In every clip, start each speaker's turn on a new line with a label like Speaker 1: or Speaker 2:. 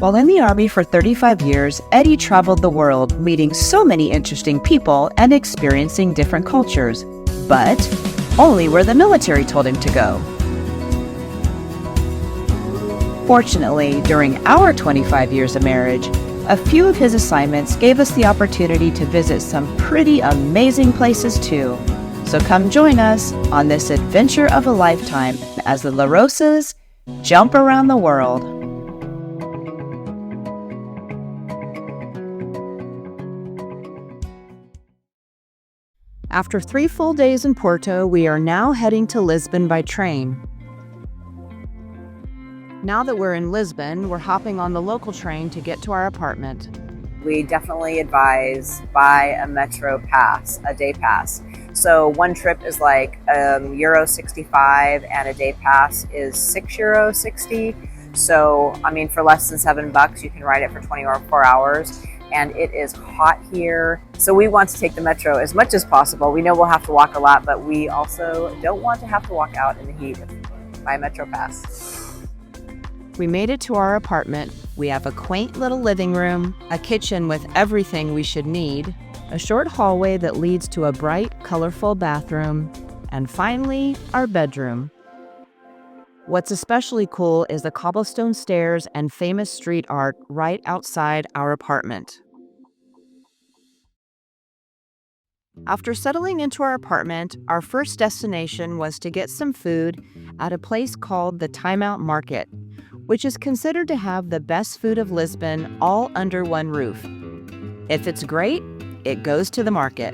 Speaker 1: While in the Army for 35 years, Eddie traveled the world, meeting so many interesting people and experiencing different cultures, but only where the military told him to go. Fortunately, during our 25 years of marriage, a few of his assignments gave us the opportunity to visit some pretty amazing places too. So come join us on this adventure of a lifetime as the La Rosas jump around the world. After 3 full days in Porto, we are now heading to Lisbon by train. Now that we're in Lisbon, we're hopping on the local train to get to our apartment.
Speaker 2: We definitely advise buy a metro pass, a day pass. So one trip is like €65 and a day pass is €6.60. So, I mean, for less than $7, you can ride it for 24 hours. And it is hot here. So we want to take the metro as much as possible. We know we'll have to walk a lot, but we also don't want to have to walk out in the heat by a metro pass.
Speaker 1: We made it to our apartment. We have a quaint little living room, a kitchen with everything we should need, a short hallway that leads to a bright, colorful bathroom, and finally, our bedroom. What's especially cool is the cobblestone stairs and famous street art right outside our apartment. After settling into our apartment, our first destination was to get some food at a place called the Timeout Market, which is considered to have the best food of Lisbon all under one roof. If it's great, it goes to the market.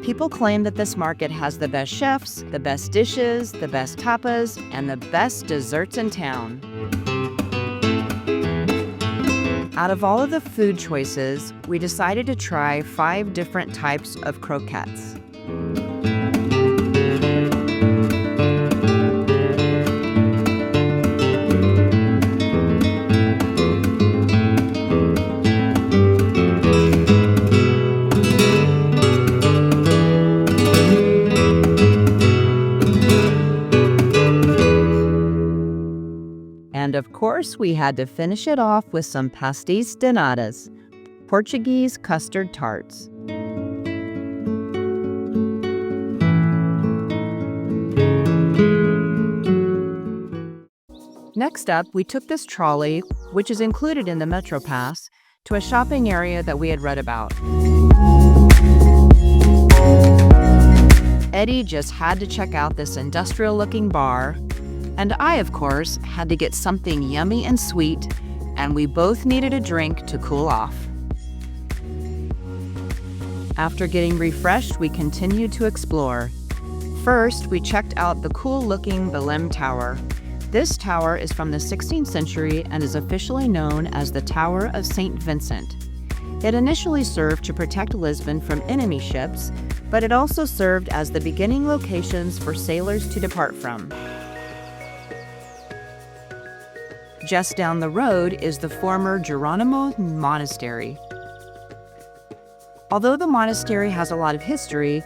Speaker 1: People claim that this market has the best chefs, the best dishes, the best tapas, and the best desserts in town. Out of all of the food choices, we decided to try 5 different types of croquettes. And of course, we had to finish it off with some pastéis de natas, Portuguese custard tarts. Next up, we took this trolley, which is included in the Metro Pass, to a shopping area that we had read about. Eddie just had to check out this industrial-looking bar, and I, of course, had to get something yummy and sweet, and we both needed a drink to cool off. After getting refreshed, we continued to explore. First, we checked out the cool-looking Belém Tower. This tower is from the 16th century and is officially known as the Tower of St. Vincent. It initially served to protect Lisbon from enemy ships, but it also served as the beginning locations for sailors to depart from. Just down the road is the former Jerónimos Monastery. Although the monastery has a lot of history,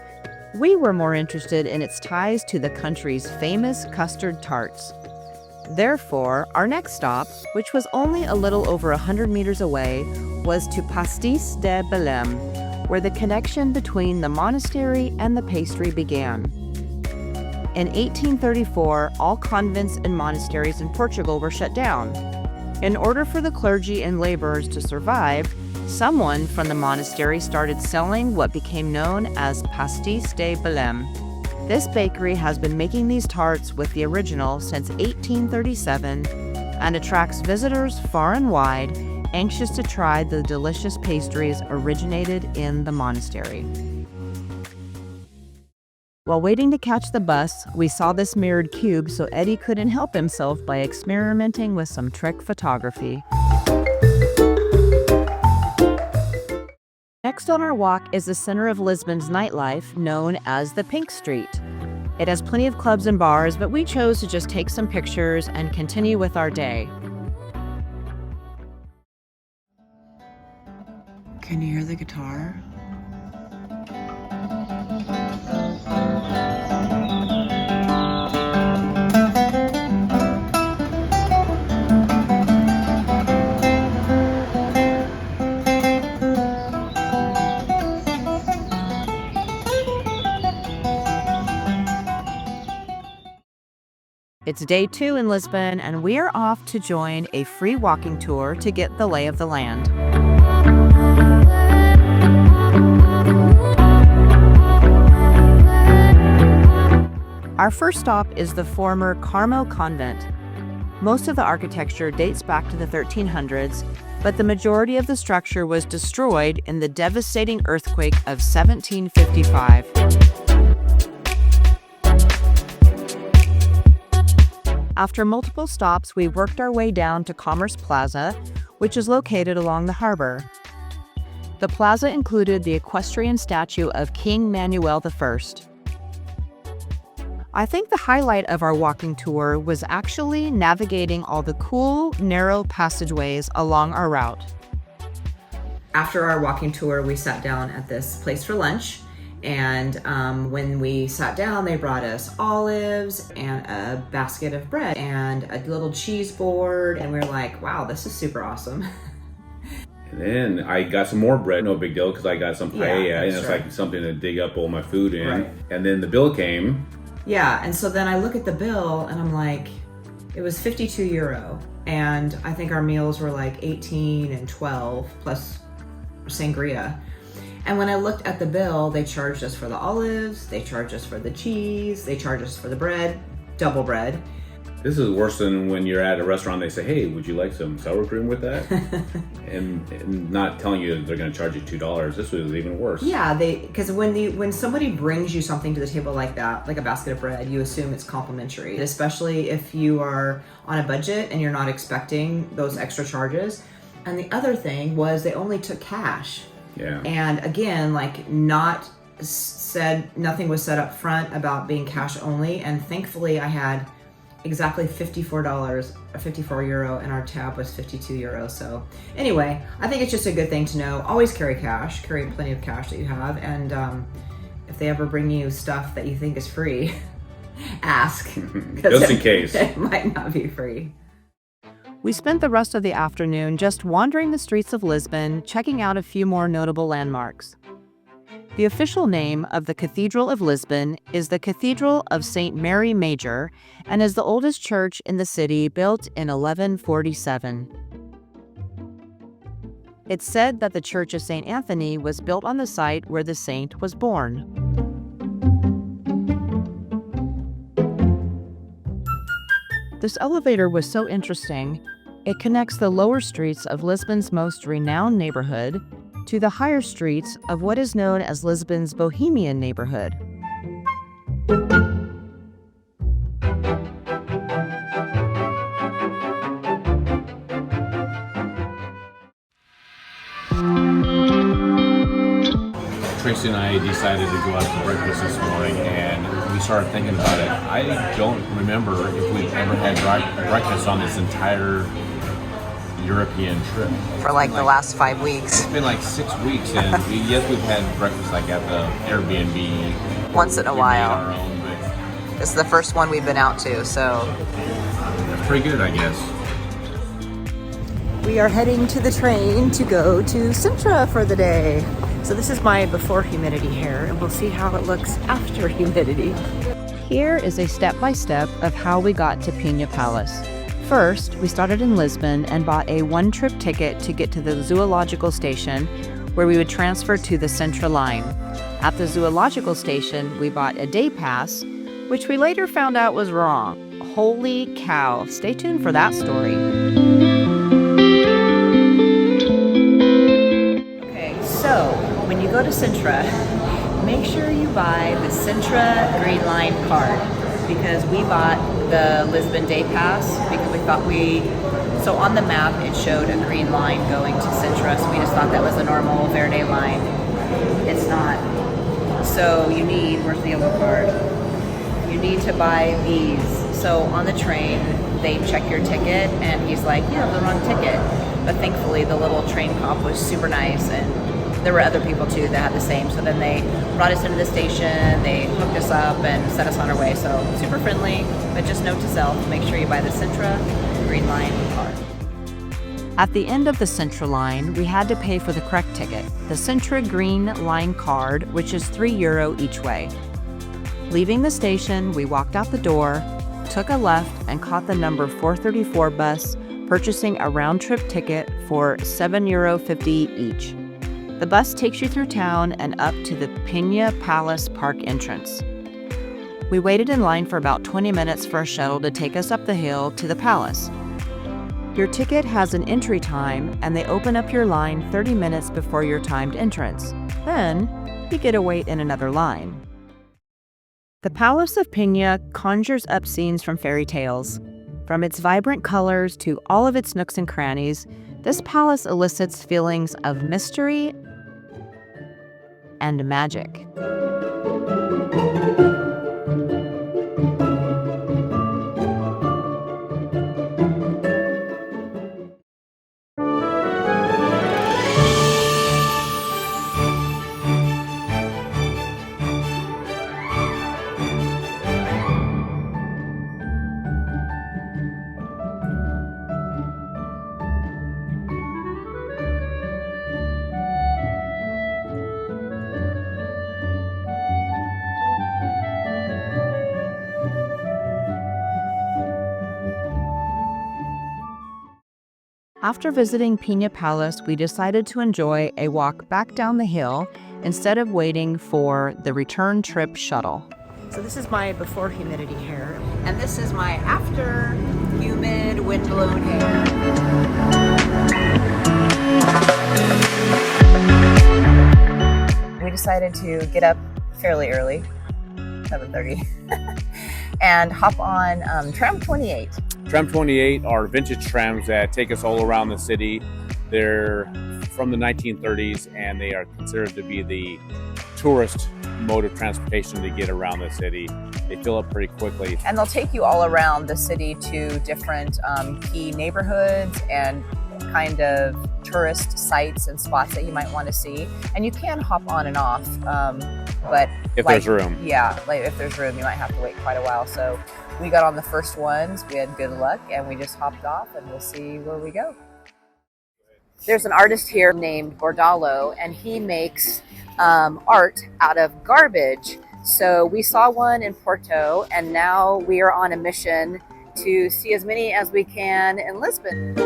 Speaker 1: we were more interested in its ties to the country's famous custard tarts. Therefore, our next stop, which was only a little over 100 meters away, was to Pastéis de Belém, where the connection between the monastery and the pastry began. In 1834, all convents and monasteries in Portugal were shut down. In order for the clergy and laborers to survive, someone from the monastery started selling what became known as Pastéis de Belém. This bakery has been making these tarts with the original since 1837 and attracts visitors far and wide, anxious to try the delicious pastries originated in the monastery. While waiting to catch the bus, we saw this mirrored cube, so Eddie couldn't help himself by experimenting with some trick photography. Next on our walk is the center of Lisbon's nightlife, known as the Pink Street. It has plenty of clubs and bars, but we chose to just take some pictures and continue with our day. Can you hear the guitar? It's day 2 in Lisbon, and we are off to join a free walking tour to get the lay of the land. Our first stop is the former Carmo Convent. Most of the architecture dates back to the 1300s, but the majority of the structure was destroyed in the devastating earthquake of 1755. After multiple stops, we worked our way down to Commerce Plaza, which is located along the harbor. The plaza included the equestrian statue of King Manuel I. I think the highlight of our walking tour was actually navigating all the cool, narrow passageways along our route. After our walking tour, we sat down at this place for lunch. And when we sat down, they brought us olives and a basket of bread and a little cheese board. And we were like, wow, this is super awesome.
Speaker 3: And then I got some more bread, no big deal, because I got some paella, and it's like something to dig up all my food in. Right. And then the bill came.
Speaker 1: Yeah, and so then I look at the bill and I'm like, it was €52. And I think our meals were like 18 and 12 plus sangria. And when I looked at the bill, they charged us for the olives, they charged us for the cheese, they charged us for the bread, double bread.
Speaker 3: This is worse than when you're at a restaurant, they say, hey, would you like some sour cream with that? and not telling you they're gonna charge you $2. This was even worse.
Speaker 1: Yeah, because when somebody brings you something to the table like that, like a basket of bread, you assume it's complimentary, especially if you are on a budget and you're not expecting those extra charges. And the other thing was they only took cash.
Speaker 3: Yeah.
Speaker 1: And again, like nothing was said up front about being cash only. And thankfully I had exactly €54, €54, and our tab was €52. So anyway, I think it's just a good thing to know. Always carry cash, carry plenty of cash that you have. And if they ever bring you stuff that you think is free, ask.
Speaker 3: Just in case.
Speaker 1: It might not be free. We spent the rest of the afternoon just wandering the streets of Lisbon, checking out a few more notable landmarks. The official name of the Cathedral of Lisbon is the Cathedral of St. Mary Major and is the oldest church in the city, built in 1147. It's said that the Church of St. Anthony was built on the site where the saint was born. This elevator was so interesting. It connects the lower streets of Lisbon's most renowned neighborhood to the higher streets of what is known as Lisbon's Bohemian neighborhood.
Speaker 3: Tracy and I decided to go out to breakfast this morning, and we started thinking about it. I don't remember if we've ever had breakfast on this entire European trip.
Speaker 2: For like the last 5 weeks.
Speaker 3: It's been like 6 weeks, and we've had breakfast like at the Airbnb.
Speaker 2: Once in a while.
Speaker 3: Our own, but
Speaker 2: This is the first one we've been out to, so.
Speaker 3: it's pretty good, I guess.
Speaker 1: We are heading to the train to go to Sintra for the day. So this is my before humidity hair, and we'll see how it looks after humidity. Here is a step-by-step of how we got to Pena Palace. First, we started in Lisbon and bought a one-trip ticket to get to the zoological station, where we would transfer to the Sintra line. At the zoological station, we bought a day pass, which we later found out was wrong. Holy cow. Stay tuned for that story. Okay, so when you go to Sintra, make sure you buy the Sintra Green Line card, because we bought the Lisbon day pass because we thought so on the map it showed a green line going to Sintra, so we just thought that was a normal Verde line. It's not. So where's the yellow card? You need to buy these. So on the train, they check your ticket, and he's like, you have the wrong ticket. But thankfully, the little train cop was super nice, and there were other people too that had the same. So then they brought us into the station, they hooked us up and set us on our way. So super friendly, but just note to self, make sure you buy the Sintra Green Line card. At the end of the Sintra line, we had to pay for the correct ticket, the Sintra Green Line card, which is €3 each way. Leaving the station, we walked out the door, took a left, and caught the number 434 bus, purchasing a round-trip ticket for €7.50 each. The bus takes you through town and up to the Pena Palace Park entrance. We waited in line for about 20 minutes for a shuttle to take us up the hill to the palace. Your ticket has an entry time, and they open up your line 30 minutes before your timed entrance. Then, you get to wait in another line. The Palace of Pena conjures up scenes from fairy tales. From its vibrant colors to all of its nooks and crannies, this palace elicits feelings of mystery and magic. After visiting Pena Palace, we decided to enjoy a walk back down the hill instead of waiting for the return trip shuttle. So this is my before humidity hair, and this is my after humid windblown hair.
Speaker 2: We decided to get up fairly early, 7:30, and hop on Tram 28.
Speaker 3: Tram 28 are vintage trams that take us all around the city. They're from the 1930s, and they are considered to be the tourist mode of transportation to get around the city. They fill up pretty quickly.
Speaker 2: And they'll take you all around the city to different key neighborhoods and kind of tourist sites and spots that you might want to see. And you can hop on and off, but
Speaker 3: if there's room.
Speaker 2: Yeah, like if there's room, you might have to wait quite a while. So we got on the first ones, we had good luck, and we just hopped off, and we'll see where we go. There's an artist here named Gordalo, and he makes art out of garbage. So we saw one in Porto, and now we are on a mission to see as many as we can in Lisbon.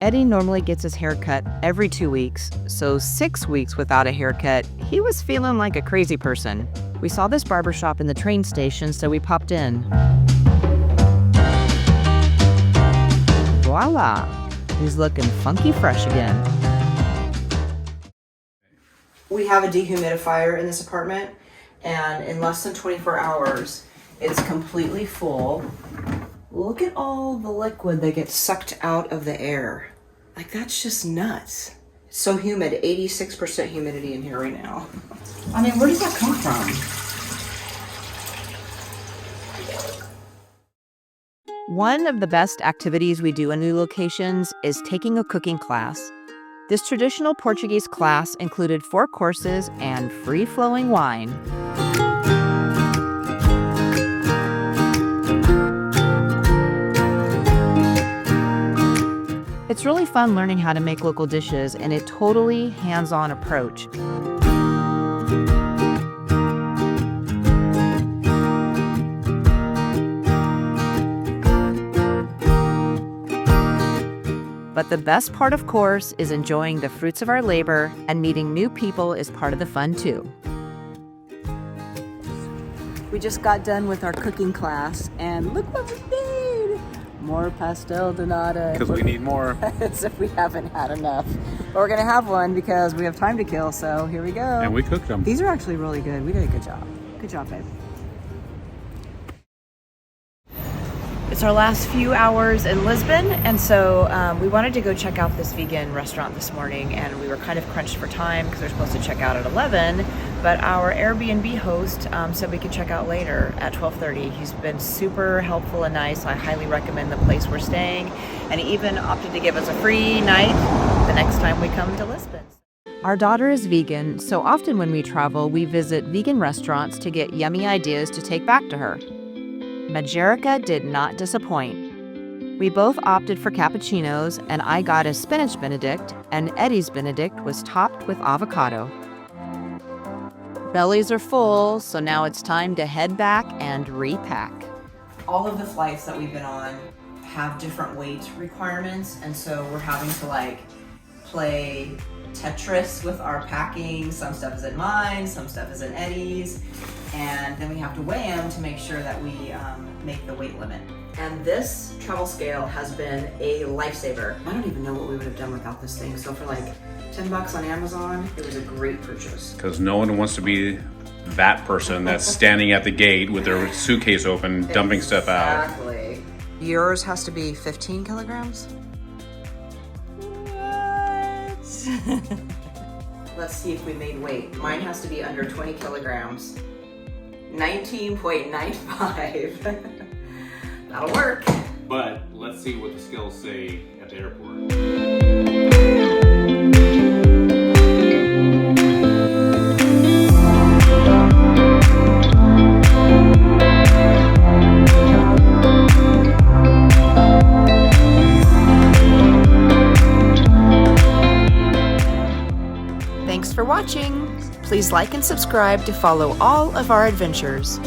Speaker 1: Eddie normally gets his hair cut every 2 weeks, so 6 weeks without a haircut, he was feeling like a crazy person. We saw this barbershop in the train station, so we popped in. Voila! He's looking funky fresh again. We have a dehumidifier in this apartment, and in less than 24 hours, it's completely full. Look at all the liquid that gets sucked out of the air. Like, that's just nuts. It's so humid, 86% humidity in here right now. I mean, where does that come from? One of the best activities we do in new locations is taking a cooking class. This traditional Portuguese class included 4 courses and free-flowing wine. It's really fun learning how to make local dishes in a totally hands-on approach. But the best part, of course, is enjoying the fruits of our labor, and meeting new people is part of the fun too. We just got done with our cooking class, and look what we made! More pastel de nata.
Speaker 3: Because we need more.
Speaker 1: As if we haven't had enough. But we're gonna have one because we have time to kill, so here we go.
Speaker 3: And we cooked them.
Speaker 1: These are actually really good. We did a good job. Good job, babe. It's our last few hours in Lisbon, and so we wanted to go check out this vegan restaurant this morning, and we were kind of crunched for time because we were supposed to check out at 11, but our Airbnb host said we could check out later at 12:30. He's been super helpful and nice. I highly recommend the place we're staying, and he even opted to give us a free night the next time we come to Lisbon. Our daughter is vegan, so often when we travel, we visit vegan restaurants to get yummy ideas to take back to her. Majerica did not disappoint. We both opted for cappuccinos, and I got a spinach Benedict, and Eddie's Benedict was topped with avocado. Bellies are full, so now it's time to head back and repack. All of the flights that we've been on have different weight requirements, and so we're having to play Tetris with our packing. Some stuff is in mine, some stuff is in Eddie's, and then we have to weigh them to make sure that we make the weight limit. And this travel scale has been a lifesaver. I don't even know what we would have done without this thing. So for $10 on Amazon, it was a great purchase.
Speaker 3: Because no one wants to be that person that's standing at the gate with their suitcase open, dumping stuff out.
Speaker 1: Exactly. Yours has to be 15 kilograms? What? Let's see if we made weight. Mine has to be under 20 kilograms. 19.95. That'll work.
Speaker 3: But let's see what the scales say at the airport.
Speaker 1: Thanks for watching. Please like and subscribe to follow all of our adventures.